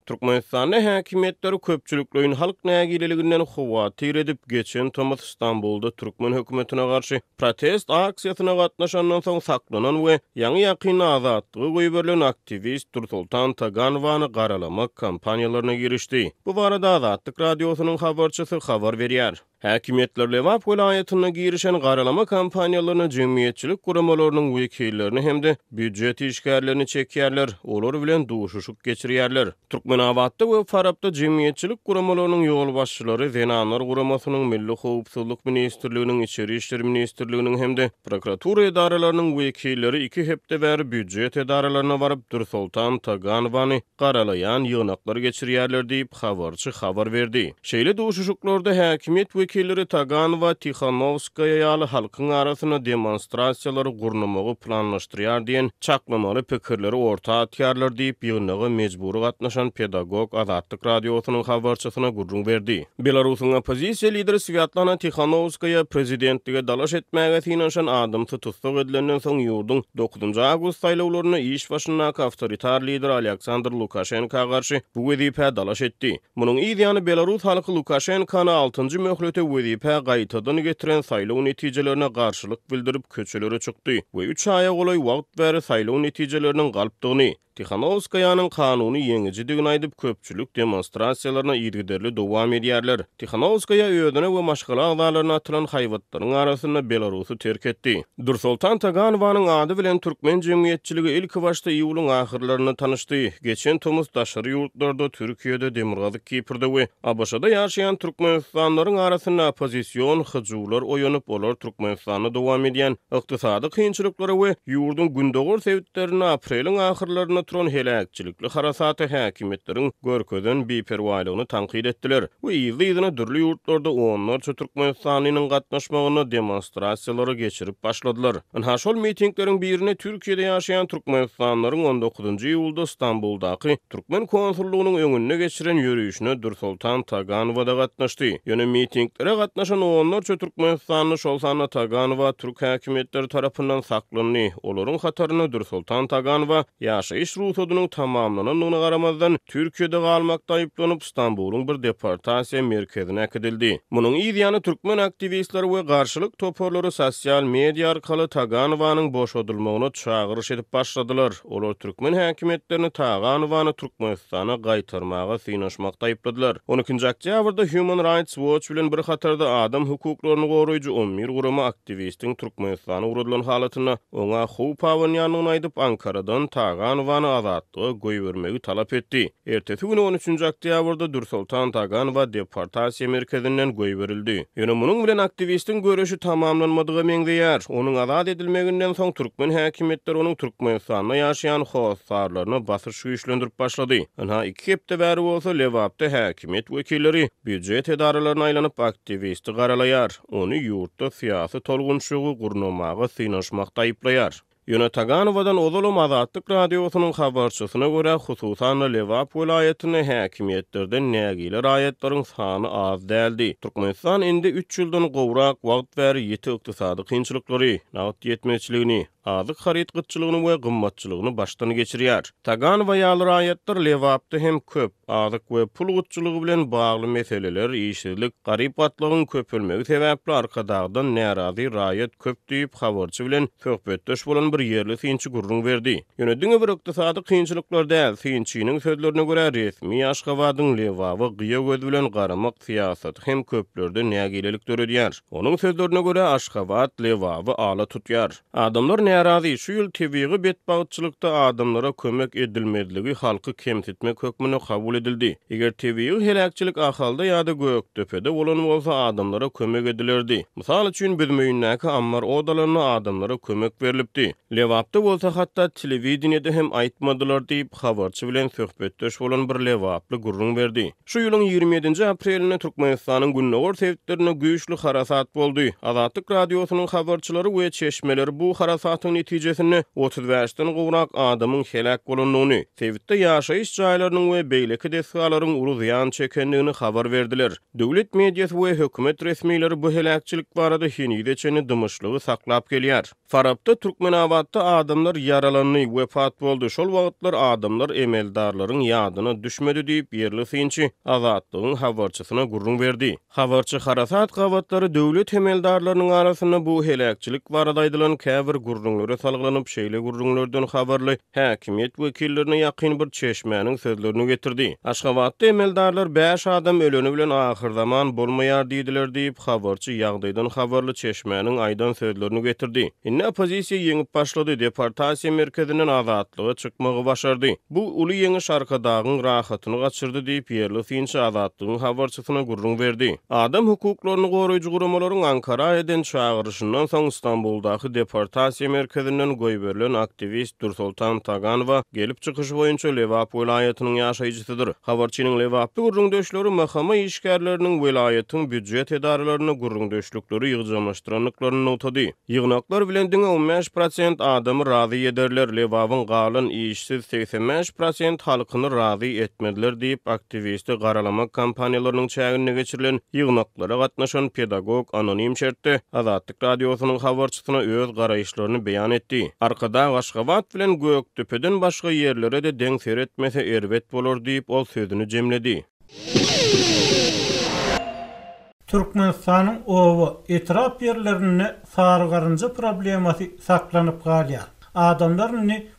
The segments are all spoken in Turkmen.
Türkmenistanda häkimetleri köpçülüklerin halk nägileliginden howatyr edip geçen Thomas İstanbul'da Türkmen hökümetine garşy protest aksiýasyna gatnaşandan soň saklanan we ýaňy ýakyn azatlygy goýberlen aktivist Nursultan Taganowany garalamak kampaniýalaryna girişdi. Bu barada Azatlyk radiosynyň habarçysy habar berýär. Häkimetler Lewap welaýatyna girişen garalama kampaniýalaryna jemgyýetçilik guramalarynyň wekillerini hemde büdjet işgärlerini çekýärler, olar bilen duşuşuk geçirýärler. Türkmenabadda we Farabda jemgyýetçilik guramalarynyň ýol başçylary Zenanlar guramasynyň Milli Howpsuzlyk ministrliginiň, İçeri işler ministrliginiň hemde prokuratura edaralarynyň wekilleri 2 hepde bäri büdjet edaralaryna baryp Nursultan Taganowany garalayan ýygnaklary geçirýärler diýip habarçy habar berdi. Şeýle duşuşuklarda häkimet wekilleri Taganowa Tikhanovskaya ýaly halkyň arasyna demonstrasiýalary gurnamagy planlaşdyrýar diýen çaklamaly pikirleri orta atýarlar diýip ýygnaga mejburi gatnaşan pedagog Azatlyk radiosynyň habarçysyna gurrun berdi. Belarusyň opozisiýa lideri Sviatlana Tikhanovskaya prezidentlige dalaş etmäge synanşan adamty tutsak edilenden soň ýurdun 9 awgust saýlawlaryna iş başyndaky awtoritar lider Aleksandr Lukashenka garşy bu wezipe dalaş etdi. Munyň ideýany Belarus halky Lukashenkany 6-njy möhletde wezipe gaýtadan getiren saýlaw netijelerine garşylyk bildirip köçelere çykdy we 3 aýa golay wagt bäri saýlaw netijeleriniň galpdygyny Tikhanovskayanın kanunu ýeňijidigini aýdyp köpçülük demonstrasiýalaryna ýergiderli dowam edýärler. Tikhanovskaya öýdüne we maşgala agzalaryna atylan haýwatlaryň arasynda Belarusy terk etdi. Nursultan Taganowanyň ady bilen türkmen jemgyýetçiligi ilk başda iýulyň ahyrlaryna tanışdy. Geçen Thomas daşary ýurtlarda Türkiýede demirgazyk Kiprde we Abaşada ýaşaýan türkmenistanlaryň arasynda opozisiýon hyjylar oýanyp olar Türkmenistanda dowam edýän ykdysady kynçylyklary we ýurdun gündogor sebäplerini apreliň ahyrlaryna turan helakçilikli harasaty häkimetleriň görkezden beperwalygyny tanqid etdiler. Bu ýyzyna dürli ýurtlarda onlarça Türkmenistanyň gatnaşmagyny demonstrasiýalary geçirip başladylar. Ana şol mitingleriň birine Türkiýede ýaşaýan Türkmenistanlaryň 19-njy ýylda Istanbuldaky Türkmen konsullugynyň öňüne geçiren ýürüýüşine Nursultan Taganowa da gatnaşdy. Ýöne mitinglere gatnaşan onlarça Türkmenistanly şol sany Taganowa Türk häkimetleri tarapyndan saklandy. Olaryň hataryna Nursultan Taganowa ýaşaýyş ruhudynyň tamamlanynyna garamazdan Türkiýede galmakda aýyplanyp Istanbulyň bir deportasiýa merkezine akdyldy. Munyň ideýany türkmen aktivistleri we garşylyk toparlary sosial media arkaly Taganowanyň boşadylmagyna çagyryş edip başladylar. Olar türkmen häkimetlerini Taganowany Türkmenistana gaýtarmaga synaşmakda aýpladylar. 12-nji oktýabrda Human Rights Watch bilen bir hatarda adam hukuklaryny goraýjy 11 gurama aktivistiň Türkmenistana uradylan halatyna oňa howp awanýanyny aýdyp Ankaradan Taganowany azatlygy goýbermegi talap etdi. Ertesi güni 13-nji oktýabrda Nursultan Taganowa deportasiýa merkezinden goýberildi. Ýöne munyň bilen aktivistiň görüşi tamamlanmadygy meňzeýär. Onuň azat edilmeginden soň türkmen häkimetleri onuň Türkmenistanda ýaşaýan howsarlaryny basyş güýçlendirip başlady. Ana 2 hepde bäri bolsa Lewapda häkimet wekilleri büdjet edaralaryna aýlanyp aktivisti garalaýar. Ony ýurtda syýasy tolgunçlugy gurnamagy synaşmakda aýplaýar. Ýöne Taganowadan ozalym Azatlyk radiosynyň habarçysyna görä hususan Lewap welaýatyny häkimetlerden nägili raýatlaryň sany az däldi. Türkmenistan indi 3 ýyldan gowrak wagt bäri ýeti ykdysady kynçylyklary, nawat ýetmeçiligini, azyk harytgyçylygyny we gymmatçylygyny başdan geçirýär. Taganowa ýaly raýatlar Lewapda hem köp azyk we pul gutçylygy bilen bagly meseleler, işsizlik, garyp gatlygyň köpelmegi sebäpli arkadagdan närazy raýat köp diýip habarçy bilen söhbetdeş bolan bir ýerli synçy gurrun berdi. Ýöne diňe bir ykdysady kynçylyklar däl, synçynyň sözlerine görä resmi Aşgabatyň Lewapy gyýa göz bilen garamak syýasaty hem köplerde nägilelik töredýär. Onuň sözlerine görä Aşgabat Lewapy ala tutýar. Adamlar närazy şu ýyl tebiği betbagyçylykda adamlara kömek edilmediligi halky kemsitmek hökmüne kabul edildi. Eger tebiği helakçylyk ahalda ýa-da Gökdepede bolan bolsa adamlara kömek edilerdi. Mysal üçin bilmeýännäki ammar odalaryna adamlara kömek berilipdi. Lewapda bolsa hatda telewizionyada hem aýtmadylar diýip habarçy bilen söhbetdeş bolan bir Lewaply gurrun berdi. Şu ýylyň 27-nji aprelinde Türkmenistanyň günnogor sebäplerine güýçli harasat boldy. Azatlyk radiosynyň habarçylary we çeşmeleri bu harasat halatyň netijesinde 35-den gowrak adamyň helak bolandygyny, sebitde ýaşaýyş jaýlarynyň we beýleki desgalaryň uly ziýan çekendigini habar berdiler. Döwlet mediýasy we hökümet resmiýleri bu helakçylyk barada hinide çeni dymışlygy saklap gelýär. Farabda Türkmenabadda adamlar yaralandy, wefat boldy. Şol wagtlar adamlar emeldarlaryň ýadyna düşmedi diýip ýerli synçy Azatlygyň habarçysyna gurrun berdi. Habarçy Harasat gawatlary döwlet emeldarlarynyň arasynda bu helakçylyk barada aýdylan käbir gurrunlary salgylanyp şeýle gurrunlardan habarly häkimiýet wekillerine ýakyn bir çeşmäniň sözlerini getirdi. Aşgabatda emeldarlar 5 adam öleni bilen ahir zaman bolmaýar diýdiler diýip habarçy ýagdaýdan habarly çeşmäniň aýdan sözlerini getirdi. Inne opozisiýa ýeňip başlady, deportasiýa merkezinden azatlyga çykmagy başardy. Bu uly ýeňiş arkadagyň rahatyny gaçyrdy diýip ýerli synçy Azatlygyň habarçysyna gurrun berdi. Adam hukuklaryny goraýjy guramalaryň Ankara eden çağırışyndan soň İstanbuldaky deportasiýa merkezinden goýberilen aktivist Dursultan Taganowa gelip çykyş boýunça Lewap welaýatynyň ýaşaýjysydyr. Habarçynyň Lewapy gurrundeşleri mahkama işgärleriniň welaýatyň büdjet edaralaryna gurrundeşlikleri ýygnaşdyranlyklaryny notady. Ýygnaklar bilen diňe 15% adamy razy ederler. Lewapyň galan işsiz 85% halkyny razy etmediler diýip aktivisti garalamak kampaniýalarynyň çägine geçirilen ýygnaklara gatnaşan pedagog anonim şertde Azatlyk radiosynyň habarçysyna öz garaýşlaryny beýan etdi. Arkada Aşgabat bilen Göktepe'den başga ýerlere de deň seretmese erbet bolar diýip ol sözüni jemledi. Türkmenistanyň owa etrap ýerlerine sary garynja problemasy saklanyp galýar. Adamlar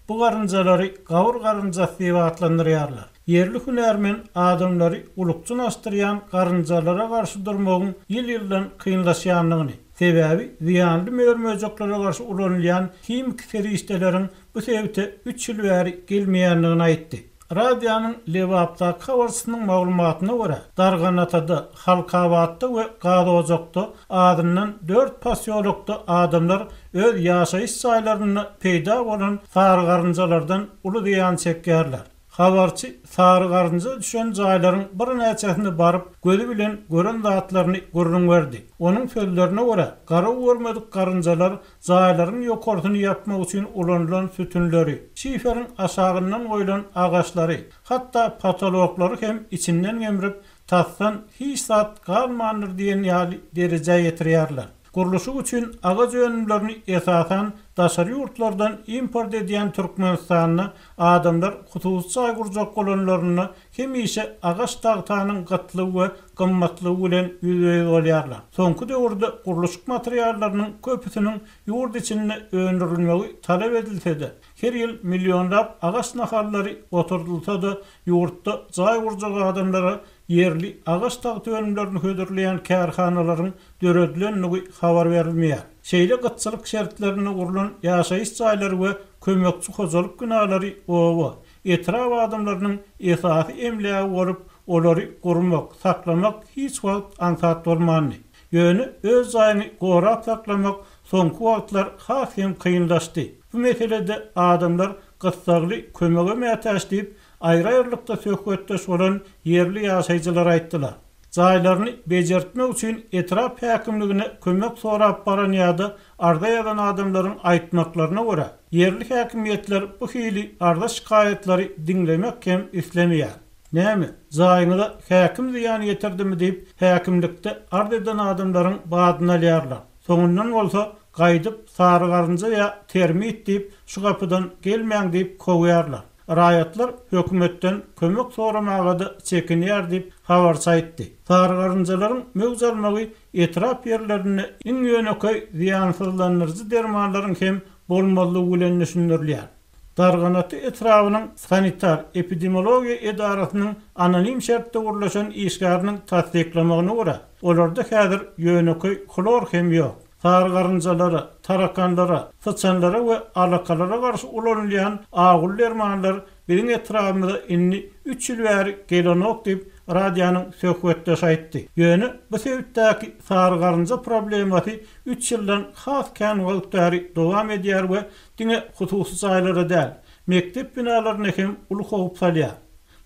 bu garynjalary gawur garynjasy diýip adlandyrýarlar. Yerli hünärmen adamlary ulukçun astyrýan garynjalara garşy durmagyň ýyl-ýyldan kynlaşýanlygyny, sebäbi ziýanly mörmöjeklerine garşy ulanylýan kimik teristelerin bu sebäpde 3 ýyl bäri gelmeýänligini aýtdy. Radiýanyň Lewapda habarçysynyň maglumatyna görä, Darganatada, Halkabatda we Gadozokda adından 4 pasiýolukda adamlar öz ýaşaýyş jaýlaryna peýda bolan sary garynjalardan uly ziýan çekýärler. Habarçy sary garynja düşen jaýlaryň bir näçesine baryp gözü bilen gören zatlaryny gurrun berdi. Onuň sözlerine görä, gara görmedik garynjalar jaýlaryň ýokartyny ýapmak üçin ulanylan sütünleri, şiferiň aşagyndan goýulan agaçlary, hatda patologlary hem içinden gemrip tassan hiç zat galmandyr diýen ýaly derejä ýetirýärler. Guruluşy üçin agaç önümlerini esasan daşary ýurtlardan import edýän Türkmenistanyň adamlar hususy aýgurjak bolanlaryny hemişe agaç tagtanyň gatlygy we gymmatlygy bilen ýüzeye bolýarlar. Soňky döwürde guruluş materiallarynyň köpüsiniň ýurt içinde öndürilmegi talep edilse-de, her ýyl millionlap agaç nahallary oturdylsa-da ýurtda jaý gurjak adamlara yerli agaç tagty önümlerini hödürleýän kärhanalaryň döredilenligi habar berilmeýär. Şeýle gytçylyk şertlerini gurulan ýaşaýyş jaýlary we kömekçi hojalyk günalary owa etraf adamlarynyň esasy emlägi borup olary gurmak, saklamak hiç wagt ansat bolmany. Ýöne öz jaýyny gorap saklamak soňky wagtlar has hem kynlaşdy. Bu meselede adamlar gytsagly kömege mätäş diýip aýry-aýrylykda söhbetdeş bolan yerli ýaşaýjylar aýtdylar. Jaýlaryny bejertmek üçin etrap häkimligine kömek sorap baran ýa-da arda ýagan adamlaryň aýtmaklaryna görä, yerli häkimiýetler bu hili arda şikayetlary dinlemek hem islemeýär. Näme? Jaýyňda häkim ziýan ýetirdimi diýip häkimlikde arda eden adamlaryň badyna alýarlar. Soňundan bolsa gaýdyp sary garynja ýa termit diýip şu gapydan gelmeň diýip kowaýarlar. Raýatlar hökümetden kömek soramaga da çekinýär diýip habar saýtdy. Sary garynjalaryň möwzalmagy etrap ýerlerine iň ýöneköy ziýansızlanyrjy dermanlaryň hem bolmalygy bilen düşünýärler. Darganaty etrawynyň sanitar epidemiologiýa edarasynyň anonim şertde gurulşan işgäriniň tasdiklamagyna görä, olarda häzir ýöneköy klor hem ýok. Sary garynjalara, tarakanlara, sıçanlara we alakalara garşy ulanylýan agyl dermanlar biziň etrafymyzda inni 3 ýyl bäri gelenok diýip radiýanyň söhbetde aýtdy. Ýöne bu sebäpdäki sary garynja problemasy 3 ýyldan has kän wagtary dowam edýär we diňe hususy jaýlara däl, mektep binalaryna hem uly howp salýar.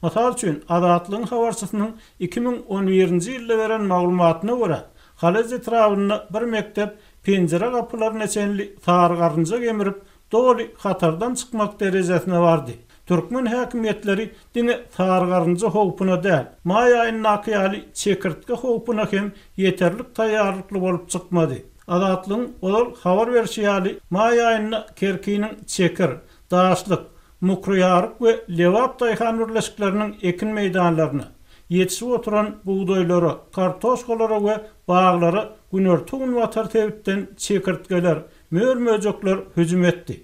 Masal üçin Azatlygyň habarçysynyň 2011-nji ýylda beren maglumatyna görä, Halaz etrafynda bir mektep pencere kapılaryna çenli sary garynja gemirip dogly hatardan çykmak derejesine bardy. Türkmen häkimetleri dine sargarınca howpuna däl, may aýynyň akyýaly çekirtge howpuna hem ýeterlik taýýarlykly bolup çykmady. Adatlyň olar habar berýärli may aýynyň kerkiniň çekir, daşlyk, mukryýarlyk we lewap taýhan birleşikleriniň ekin meýdanlaryna ýetişip oturan buğdaýlara, kartoşkalara we baglara günörtüň watar tebitten çekirtgeler, mör-möjekler hüjüm etdi.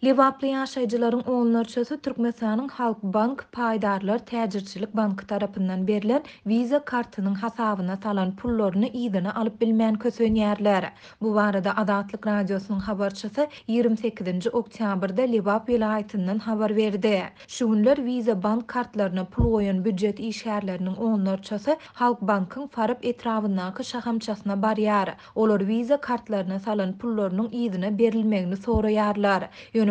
Lewaply ýaşaýjylaryň onlarçysy Türkmenistanyň Halk Bank Paýdarlar Täjirçilik Banky tarapyndan berilen viza kartynyň hasabyna salan pullaryny ýygyna alyp bilmän kösenýärler. Bu barada Adatlyk radiosynyň habarçysy 28 oktýabrda Lewap vilayatyndan habar berdi. Şu günler viza bank kartlaryna pul goýan büdjet işgärleriniň onlarçysy Halk Bankyň Farab etrafyndaky şahamçasyna barýar. Olar viza kartlaryna salan pullarynyň ýygyna berilmegini soraýarlar.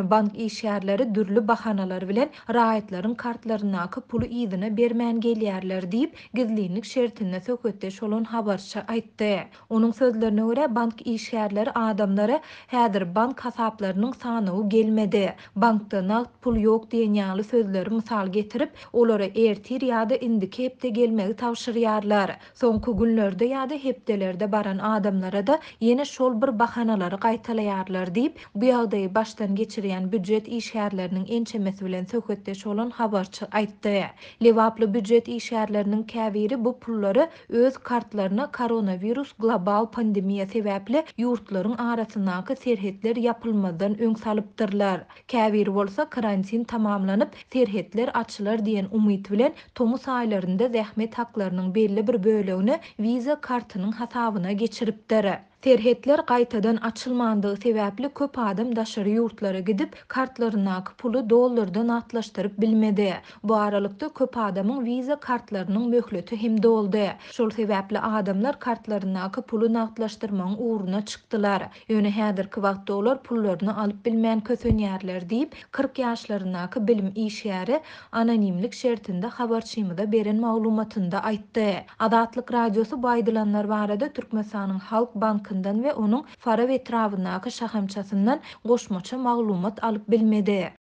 Bank işgärleri dürlü bahanalar bilen raýatlaryň kartlarynaky puly ýygyna bermän gelýärler diýip gizlilik şertine söketdeş bolan habarçy aýtdy. Onuň sözlerine görä bank işgärleri adamlara häzir bank hasaplarynyň sanygy gelmedi. Bankda naqd pul ýok diýen ýaly sözleri mysal getirip olara ertir ýa-da indiki hepde gelmegi tawşyrýarlar. Soňky günlerde ýa-da hepdelerde baran adamlara da ýene şol bir bahanalary gaýtalaýarlar diýip bu ýagdaýy baştan geçirýän büdjet işgärleriniň ençemesi bilen söhbetdeş bolan habarçy aýtdy. Lewaply büdjet işgärleriniň käbiri bu pullary öz kartlaryna koronavirus global pandemiýa sebäpli ýurtlaryň arasyndaky serhetler ýapylmadan öň salypdyrlar. Käbiri bolsa karantin tamamlanyp serhetler açylar diýen umyt bilen tomus aýlarynda zähmet haklarynyň belli bir bölegini viza kartynyň hasabyna geçiripdir. Serhetler gaýtadan açylmandygy sebäpli köp adam daşary ýurtlara gidip kartlarynaky puly dollardan atlaşdyryp bilmedi. Bu aralykda köp adamyň viza kartlarynyň möhleti hem doldy. Şol sebäpli adamlar kartlarynaky puly naqdlaşdyrmagyň uğruna çykdylar. Ýöne häzirki wagtda olar pullaryny alyp bilmän kösenýärler diýip 40 ýaşlarynaky bilim işgäri anonimlik şertinde habarçymyda beren maglumatynda aýtdy. Adatlyk radiosu baýdylanlar barada Türkmenistanyň Halk Banky we onuň Farab etrafyndaky şahamçasyndan goşmaça maglumat alyp bilmedi.